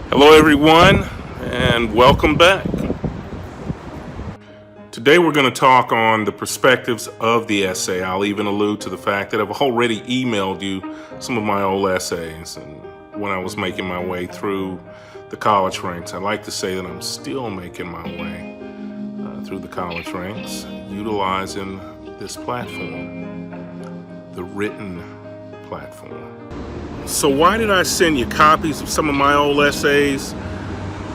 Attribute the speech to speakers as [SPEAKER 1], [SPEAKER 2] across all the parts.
[SPEAKER 1] Hello everyone, and welcome back. Today we're going to talk on the perspectives of the essay. I'll even allude to the fact that I've already emailed you some of my old essays and when I was making my way through the college ranks. I like to say that I'm still making my way through the college ranks, utilizing this platform, the written platform. So why did I send you copies of some of my old essays?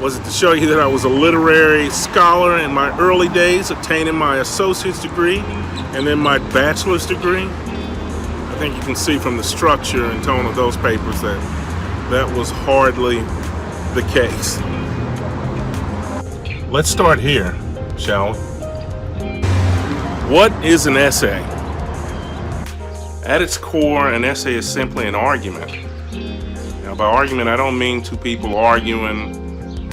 [SPEAKER 1] Was it to show you that I was a literary scholar in my early days, obtaining my associate's degree and then my bachelor's degree? I think you can see from the structure and tone of those papers that that was hardly the case. Let's start here, shall we? What is an essay? At its core, an essay is simply an argument. Now, by argument, I don't mean two people arguing,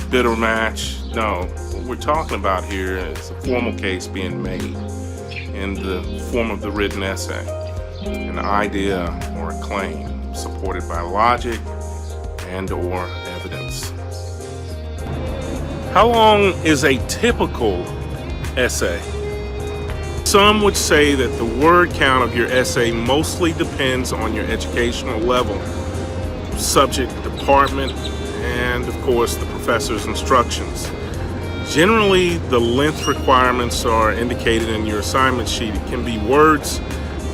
[SPEAKER 1] bitter match. No, what we're talking about here is a formal case being made in the form of the written essay, an idea or a claim supported by logic and or evidence. How long is a typical essay? Some would say that the word count of your essay mostly depends on your educational level, subject, department, and of course the professor's instructions. Generally, the length requirements are indicated in your assignment sheet. It can be words,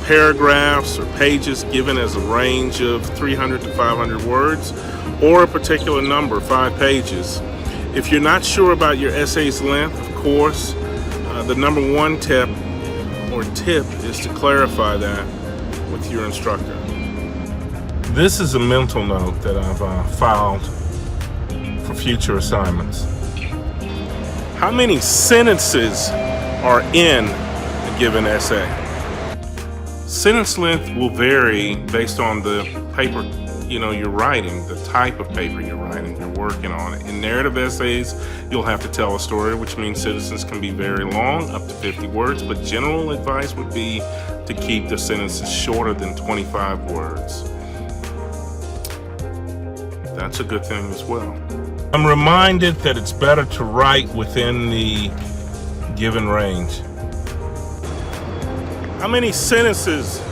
[SPEAKER 1] paragraphs, or pages given as a range of 300 to 500 words, or a particular number, 5 pages. If you're not sure about your essay's length, of course, the number one tip is to clarify that with your instructor. This is a mental note that I've filed for future assignments. How many sentences are in a given essay? Sentence length will vary based on the paper you're writing, the type of paper you're writing, you're working on it. In narrative essays, you'll have to tell a story, which means sentences can be very long, up to 50 words, but general advice would be to keep the sentences shorter than 25 words. That's a good thing as well. I'm reminded that it's better to write within the given range. How many sentences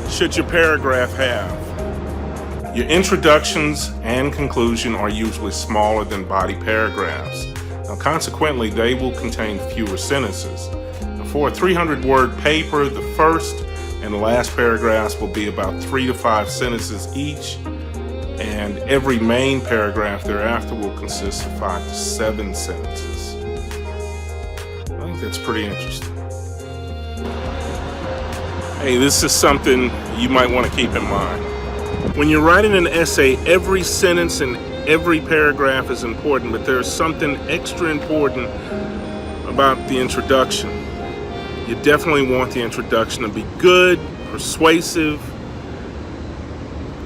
[SPEAKER 1] should your paragraph have? Your introductions and conclusion are usually smaller than body paragraphs. Now, consequently, they will contain fewer sentences. Now, for a 300-word paper, the first and last paragraphs will be about 3 to 5 sentences each, and every main paragraph thereafter will consist of 5 to 7 sentences. I think that's pretty interesting. Hey, this is something you might want to keep in mind. When you're writing an essay, every sentence and every paragraph is important, but there's something extra important about the introduction. You definitely want the introduction to be good, persuasive.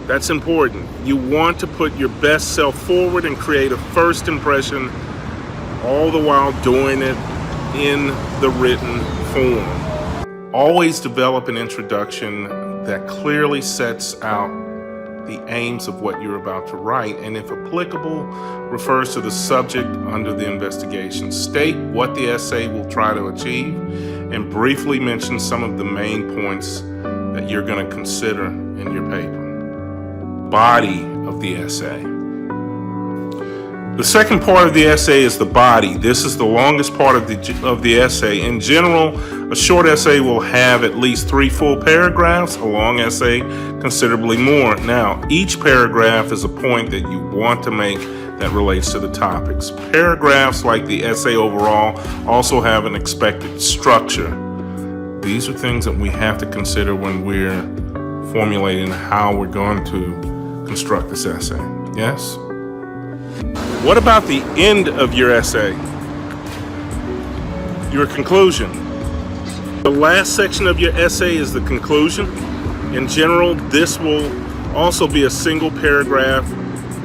[SPEAKER 1] That's important. You want to put your best self forward and create a first impression, all the while doing it in the written form. Always develop an introduction that clearly sets out the aims of what you're about to write, and if applicable, refers to the subject under the investigation. State what the essay will try to achieve, and briefly mention some of the main points that you're going to consider in your paper. Body of the essay. The second part of the essay is the body. This is the longest part of the essay. In general, a short essay will have at least 3 full paragraphs, a long essay considerably more. Now, each paragraph is a point that you want to make that relates to the topics. Paragraphs, like the essay overall, also have an expected structure. These are things that we have to consider when we're formulating how we're going to construct this essay. Yes? What about the end of your essay? Your conclusion. The last section of your essay is the conclusion. In general, this will also be a single paragraph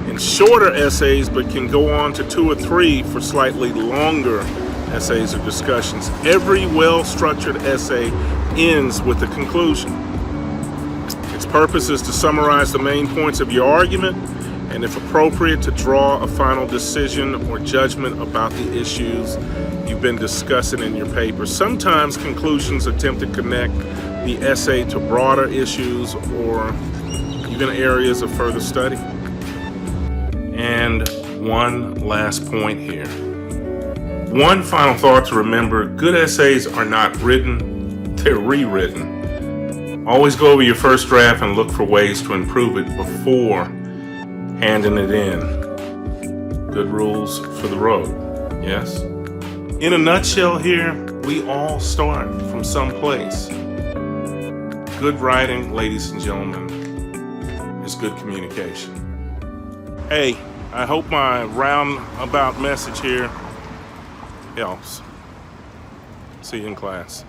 [SPEAKER 1] in shorter essays, but can go on to 2 or 3 for slightly longer essays or discussions. Every well-structured essay ends with a conclusion. Its purpose is to summarize the main points of your argument and if appropriate, to draw a final decision or judgment about the issues you've been discussing in your paper. Sometimes conclusions attempt to connect the essay to broader issues or even areas of further study. And one last point here. One final thought to remember: good essays are not written, they're rewritten. Always go over your first draft and look for ways to improve it before handing it in. Good rules for the road, yes? In a nutshell here, we all start from some place. Good writing, ladies and gentlemen, is good communication. Hey, I hope my roundabout message here helps. See you in class.